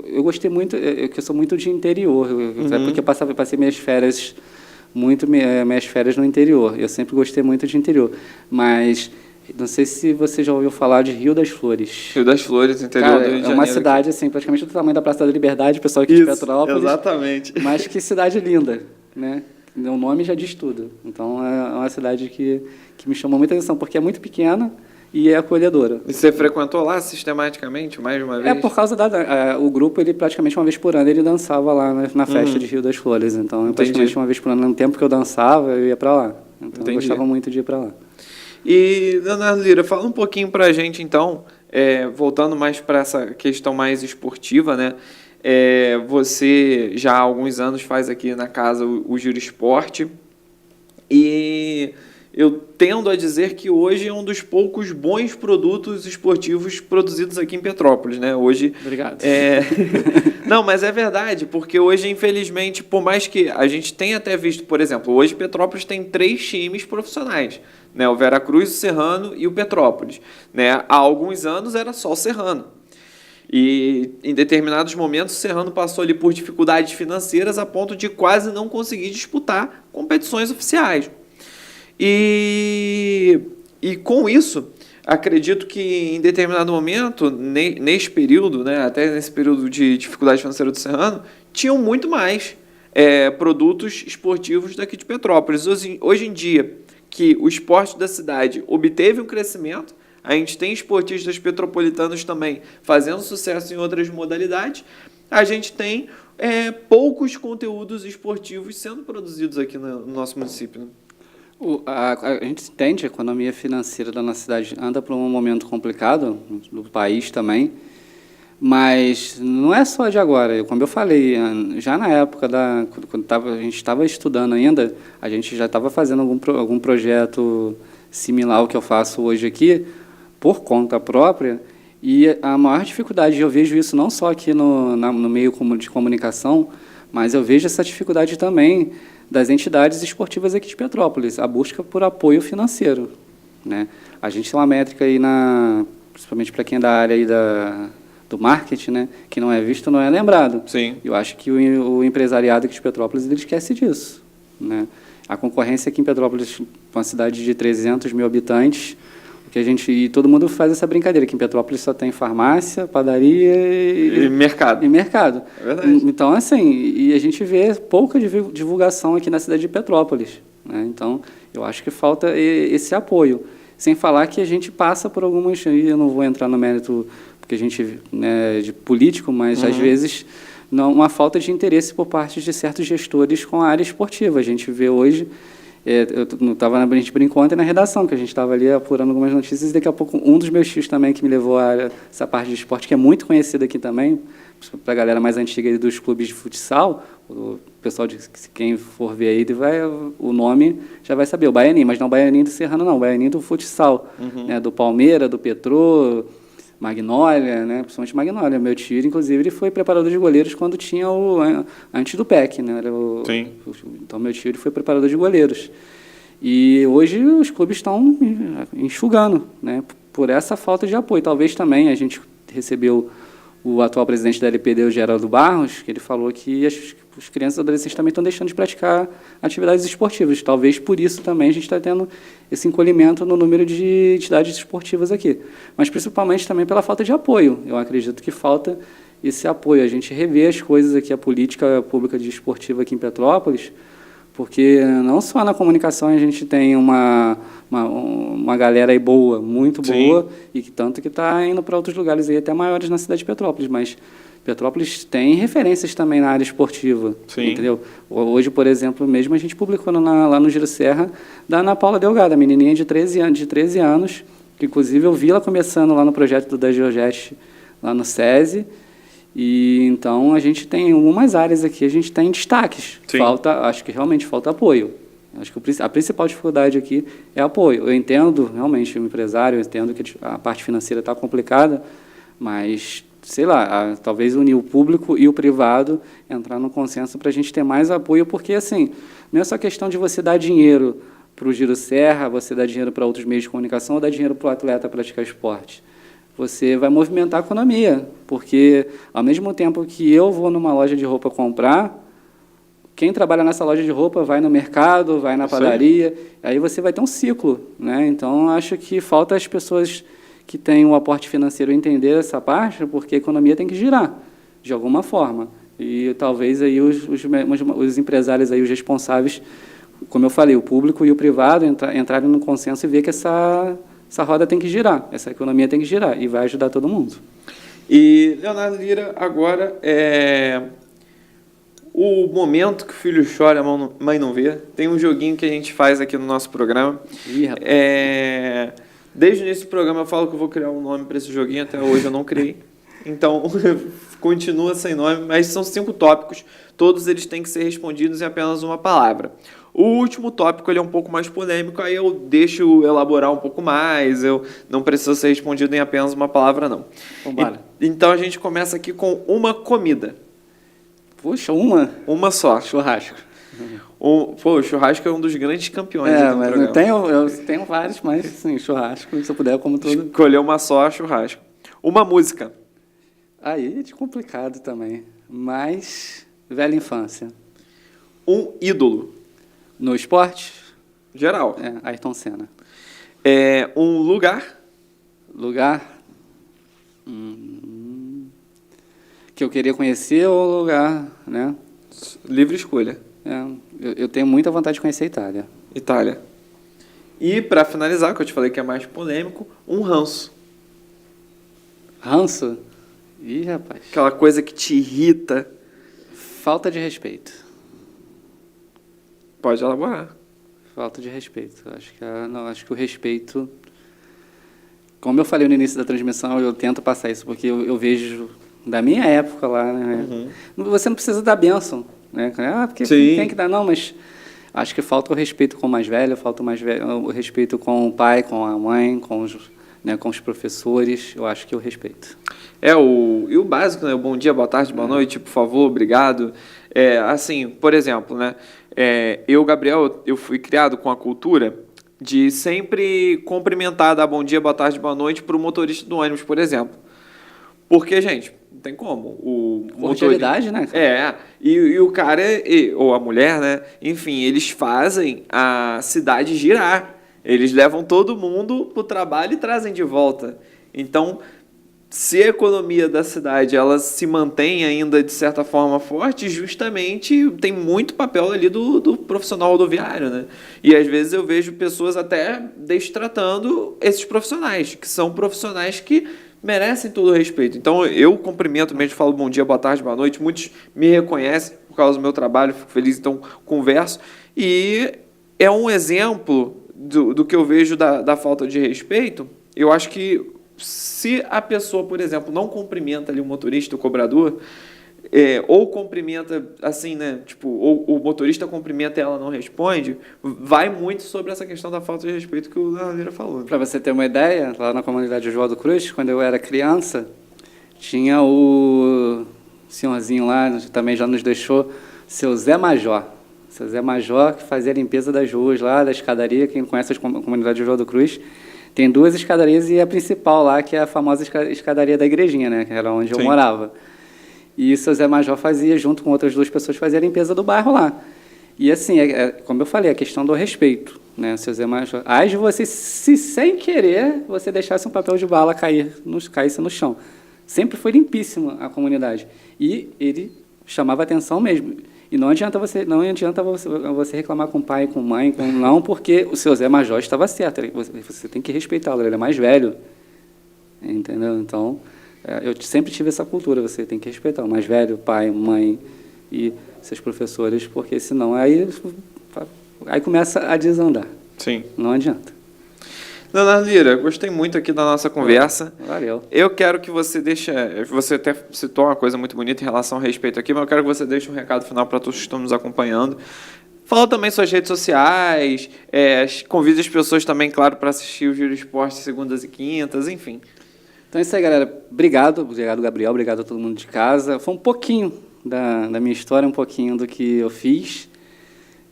eu gostei muito, que eu sou muito de interior, porque eu passei minhas férias no interior. Eu sempre gostei muito de interior. Mas... não sei se você já ouviu falar de Rio das Flores. Rio das Flores, interior do Rio de Janeiro. É uma cidade, assim, praticamente do tamanho da Praça da Liberdade, pessoal aqui de Petrópolis. Exatamente. Mas que cidade linda, né? O nome já diz tudo. Então, é uma cidade que me chamou muita atenção, porque é muito pequena e é acolhedora. E você frequentou lá sistematicamente, mais de uma vez? Por causa o grupo, ele praticamente uma vez por ano, ele dançava lá na festa de Rio das Flores. Então, praticamente uma vez por ano, no tempo que eu dançava, eu ia para lá. Então, eu gostava muito de ir para lá. E, Leonardo Lira, fala um pouquinho para a gente, então, voltando mais para essa questão mais esportiva, né? Você já há alguns anos faz aqui na casa o Giro Esporte, e eu tendo a dizer que hoje é um dos poucos bons produtos esportivos produzidos aqui em Petrópolis, né? Hoje, obrigado. Não, mas é verdade, porque hoje, infelizmente, por mais que a gente tenha até visto, por exemplo, hoje Petrópolis tem 3 times profissionais, né? O Veracruz, o Serrano e o Petrópolis, né? Há alguns anos era só o Serrano. E em determinados momentos o Serrano passou ali por dificuldades financeiras a ponto de quase não conseguir disputar competições oficiais. E com isso, acredito que em determinado momento, nesse período, né, até nesse período de dificuldade financeira do Serrano, tinham muito mais produtos esportivos daqui de Petrópolis. Hoje em dia, que o esporte da cidade obteve um crescimento, a gente tem esportistas petropolitanos também fazendo sucesso em outras modalidades, a gente tem poucos conteúdos esportivos sendo produzidos aqui no nosso município, né? A gente entende a economia financeira da nossa cidade anda por um momento complicado, do país também, mas não é só de agora. Como eu falei, já na época, quando a gente estava estudando ainda, a gente já estava fazendo algum projeto similar ao que eu faço hoje aqui, por conta própria, e a maior dificuldade, eu vejo isso não só aqui no meio de comunicação, mas eu vejo essa dificuldade também das entidades esportivas aqui de Petrópolis, a busca por apoio financeiro, né? A gente tem uma métrica aí, principalmente para quem é da área aí do marketing, né, que não é visto, não é lembrado. Sim. Eu acho que o empresariado aqui de Petrópolis ele esquece disso, né? A concorrência aqui em Petrópolis, uma cidade de 300 mil habitantes, e todo mundo faz essa brincadeira, que em Petrópolis só tem farmácia, padaria e mercado. E mercado. É verdade. Então, assim, e a gente vê pouca divulgação aqui na cidade de Petrópolis, né? Então, eu acho que falta esse apoio. Sem falar que a gente passa por algumas... Eu não vou entrar no mérito, porque a gente de político, mas às vezes uma falta de interesse por parte de certos gestores com a área esportiva. A gente vê hoje... a gente brincou ontem na redação, que a gente estava ali apurando algumas notícias, e daqui a pouco um dos meus tios também, que me levou a essa parte de esporte, que é muito conhecida aqui também, para a galera mais antiga dos clubes de futsal, o pessoal, quem for ver aí, o nome já vai saber, o Baianinho, mas não o Baianinho do Serrano, não, o Baianinho do futsal, né, do Palmeiras, do Petrô, Magnólia, né, principalmente Magnólia. Meu tio, inclusive, ele foi preparador de goleiros quando tinha antes do PEC, né? Sim. Então, meu tio ele foi preparador de goleiros. E hoje os clubes estão enxugando, né, por essa falta de apoio. Talvez também a gente recebeu o atual presidente da LPD, o Geraldo Barros, que ele falou que as crianças e adolescentes também estão deixando de praticar atividades esportivas. Talvez por isso também a gente está tendo esse encolhimento no número de entidades esportivas aqui. Mas principalmente também pela falta de apoio. Eu acredito que falta esse apoio. A gente rever as coisas aqui, a política pública de esportiva aqui em Petrópolis, porque não só na comunicação a gente tem uma galera aí boa, muito boa, sim, e que tanto que está indo para outros lugares aí, até maiores na cidade de Petrópolis, mas Petrópolis tem referências também na área esportiva, sim, entendeu? Hoje, por exemplo, mesmo a gente publicou lá no Giro Serra da Ana Paula Delgado, a menininha de 13 anos, que inclusive eu vi ela começando lá no projeto da Geogest, lá no SESI. E então a gente tem algumas áreas aqui, a gente tem destaques. Sim. Acho que realmente falta apoio. Acho que a principal dificuldade aqui é apoio. Eu entendo realmente o empresário, eu entendo que a parte financeira está complicada, mas sei lá, talvez unir o público e o privado, entrar no consenso para a gente ter mais apoio, porque assim, não é só questão de você dar dinheiro para o Giro Serra, você dar dinheiro para outros meios de comunicação ou dar dinheiro para o atleta praticar esporte. Você vai movimentar a economia, porque ao mesmo tempo que eu vou numa loja de roupa comprar, quem trabalha nessa loja de roupa vai no mercado, vai na padaria, aí você vai ter um ciclo, né? Então, acho que falta as pessoas que têm um aporte financeiro entender essa parte, porque a economia tem que girar, de alguma forma. E talvez aí os empresários, aí, os responsáveis, como eu falei, o público e o privado entrarem no consenso e ver que essa roda tem que girar, essa economia tem que girar, e vai ajudar todo mundo. E, Leonardo Lira, agora o momento que o filho chora, a mãe não vê. Tem um joguinho que a gente faz aqui no nosso programa. Ih, rapaz. Desde o início do programa eu falo que eu vou criar um nome para esse joguinho, até hoje eu não criei. Então, continua sem nome, mas são 5 tópicos, todos eles têm que ser respondidos em apenas uma palavra. O último tópico ele é um pouco mais polêmico, aí eu deixo elaborar um pouco mais, eu não preciso ser respondido em apenas uma palavra, não. Então a gente começa aqui com uma comida. Puxa, uma? Uma só. Churrasco. O churrasco é um dos grandes campeões do mas programa. Eu tenho vários, mas sim, churrasco, se eu puder, como todo. Escolher uma só, churrasco. Uma música. Aí é complicado também, mas velha infância. Um ídolo. No esporte? Geral. Ayrton Senna. Um lugar. Lugar que eu queria conhecer ou lugar, né? Livre escolha. Eu tenho muita vontade de conhecer a Itália. Itália. E, para finalizar, que eu te falei que é mais polêmico, um ranço. Ranço? Ih, rapaz. Aquela coisa que te irrita. Falta de respeito. Pode elaborar. Falta de respeito. Acho que o respeito... Como eu falei no início da transmissão, eu tento passar isso, porque eu vejo da minha época lá, né? Você não precisa dar bênção, né? Porque Sim. Tem que dar, não, mas acho que falta o respeito com o mais velho, falta o respeito com o pai, com a mãe, com os professores, eu acho que o respeito. E o básico, né? O bom dia, boa tarde, boa noite, por favor, obrigado. Assim, por exemplo, né? Eu, Gabriel, eu fui criado com a cultura de sempre cumprimentar, dar bom dia, boa tarde, boa noite para o motorista do ônibus, por exemplo. Porque, gente, não tem como. Cordialidade, né? E o cara, ou a mulher, né? Enfim, eles fazem a cidade girar. Eles levam todo mundo para o trabalho e trazem de volta. Então, se a economia da cidade ela se mantém ainda de certa forma forte, justamente tem muito papel ali do profissional rodoviário, né? E às vezes eu vejo pessoas até destratando esses profissionais, que são profissionais que merecem todo o respeito. Então eu cumprimento mesmo, falo bom dia, boa tarde, boa noite. Muitos me reconhecem por causa do meu trabalho, fico feliz, então converso. E é um exemplo do que eu vejo da falta de respeito. Eu acho que se a pessoa, por exemplo, não cumprimenta ali o motorista, o cobrador, ou cumprimenta assim, né? Tipo, ou o motorista cumprimenta e ela não responde, vai muito sobre essa questão da falta de respeito que o Leandro falou. Para você ter uma ideia, lá na comunidade Oswaldo Cruz, quando eu era criança, tinha o senhorzinho lá, também já nos deixou, seu Zé Major. Seu Zé Major, que fazia a limpeza das ruas lá, da escadaria. Quem conhece a comunidade Oswaldo Cruz, tem 2 escadarias e a principal lá, que é a famosa escadaria da igrejinha, né? Que era onde eu morava. E o seu Zé Major fazia, junto com outras 2 pessoas, fazia a limpeza do bairro lá. E assim, como eu falei, a questão do respeito, né? O seu Zé Major... Aí você, se sem querer, você deixasse um papel de bala caísse no chão. Sempre foi limpíssima a comunidade. E ele chamava atenção mesmo. E não adianta você reclamar com o pai, com a mãe, não, porque o seu Zé Major estava certo. Você tem que respeitá-lo, ele é mais velho. Entendeu? Então, eu sempre tive essa cultura, você tem que respeitar o mais velho, pai, mãe e seus professores, porque senão aí começa a desandar. Sim. Não adianta. Leonardo Lira, gostei muito aqui da nossa conversa. Valeu. Eu quero que você deixe... Você até citou uma coisa muito bonita em relação ao respeito aqui, mas eu quero que você deixe um recado final para todos que estão nos acompanhando. Fala também suas redes sociais, convide as pessoas também, claro, para assistir o Giro Esporte segundas e quintas, enfim. Então é isso aí, galera. Obrigado, Gabriel, obrigado a todo mundo de casa. Foi um pouquinho da minha história, um pouquinho do que eu fiz.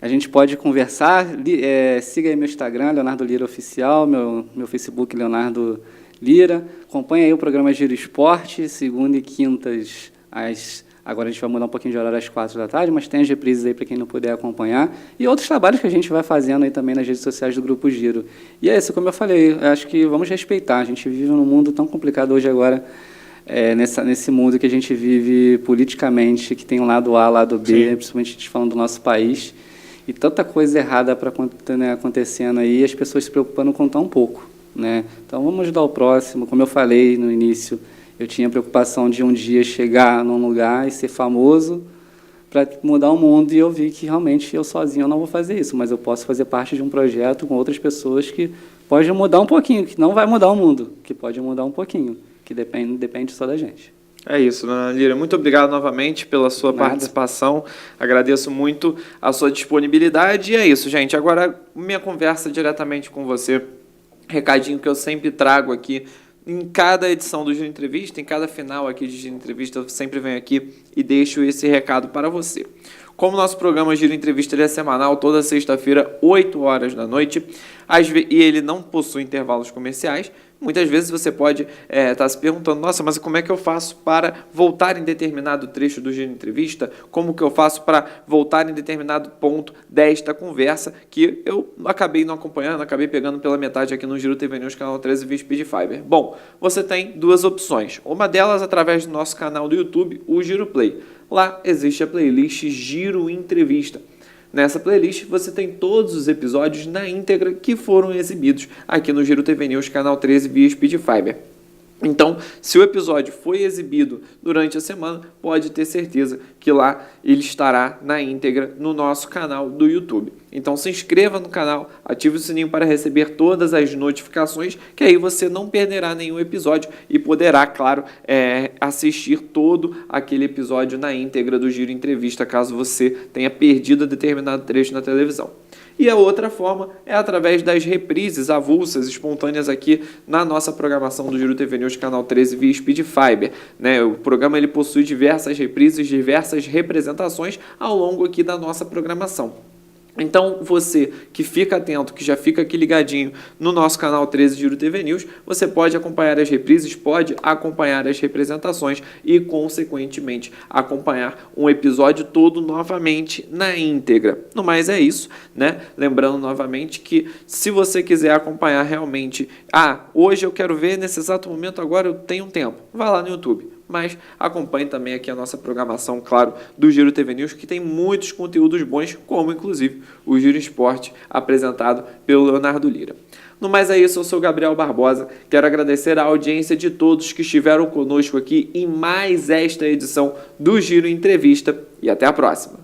A gente pode conversar, siga aí meu Instagram, Leonardo Lira Oficial, meu Facebook, Leonardo Lira. Acompanhe aí o programa Giro Esporte, segunda e quintas, agora a gente vai mudar um pouquinho de horário às 4 da tarde, mas tem as reprises aí para quem não puder acompanhar. E outros trabalhos que a gente vai fazendo aí também nas redes sociais do Grupo Giro. E é isso, como eu falei, acho que vamos respeitar. A gente vive num mundo tão complicado hoje agora, nesse mundo que a gente vive politicamente, que tem um lado A, lado B, Sim. Principalmente a gente falando do nosso país. E tanta coisa errada acontecendo aí, as pessoas se preocupando com tão pouco, né? Então, vamos ajudar o próximo. Como eu falei no início, eu tinha a preocupação de um dia chegar num lugar e ser famoso para mudar o mundo, e eu vi que realmente eu sozinho eu não vou fazer isso, mas eu posso fazer parte de um projeto com outras pessoas que pode mudar um pouquinho, que não vai mudar o mundo, que pode mudar um pouquinho, que depende só da gente. É isso, Dona Lira. Muito obrigado novamente pela sua participação. Agradeço muito a sua disponibilidade. E é isso, gente. Agora, minha conversa diretamente com você. Recadinho que eu sempre trago aqui em cada edição do Giro Entrevista, em cada final aqui de Giro Entrevista, eu sempre venho aqui e deixo esse recado para você. Como nosso programa Giro Entrevista ele é semanal, toda sexta-feira, 8 horas da noite, e ele não possui intervalos comerciais, Muitas vezes você pode estar se perguntando, nossa, mas como é que eu faço para voltar em determinado trecho do Giro Entrevista? Como que eu faço para voltar em determinado ponto desta conversa que eu acabei não acompanhando, acabei pegando pela metade aqui no Giro TV News, canal 13 via Speed Fiber? Bom, você tem duas opções. Uma delas através do nosso canal do YouTube, o Giro Play. Lá existe a playlist Giro Entrevista. Nessa playlist você tem todos os episódios na íntegra que foram exibidos aqui no Giro TV News, canal 13 via Speed Fiber. Então, se o episódio foi exibido durante a semana, pode ter certeza que lá ele estará na íntegra no nosso canal do YouTube. Então, se inscreva no canal, ative o sininho para receber todas as notificações, que aí você não perderá nenhum episódio e poderá, claro, assistir todo aquele episódio na íntegra do Giro Entrevista, caso você tenha perdido determinado trecho na televisão. E a outra forma é através das reprises avulsas, espontâneas aqui na nossa programação do Giro TV News, canal 13 via Speed Fiber. O programa ele possui diversas reprises, diversas representações ao longo aqui da nossa programação. Então, você que fica atento, que já fica aqui ligadinho no nosso canal 13 Giro TV News, você pode acompanhar as reprises, pode acompanhar as representações e, consequentemente, acompanhar um episódio todo novamente na íntegra. No mais é isso, né? Lembrando novamente que se você quiser acompanhar realmente, hoje eu quero ver, nesse exato momento agora eu tenho um tempo, vá lá no YouTube. Mas acompanhe também aqui a nossa programação, claro, do Giro TV News, que tem muitos conteúdos bons, como inclusive o Giro Esporte, apresentado pelo Leonardo Lira. No mais é isso, eu sou o Gabriel Barbosa, quero agradecer a audiência de todos que estiveram conosco aqui em mais esta edição do Giro Entrevista e até a próxima.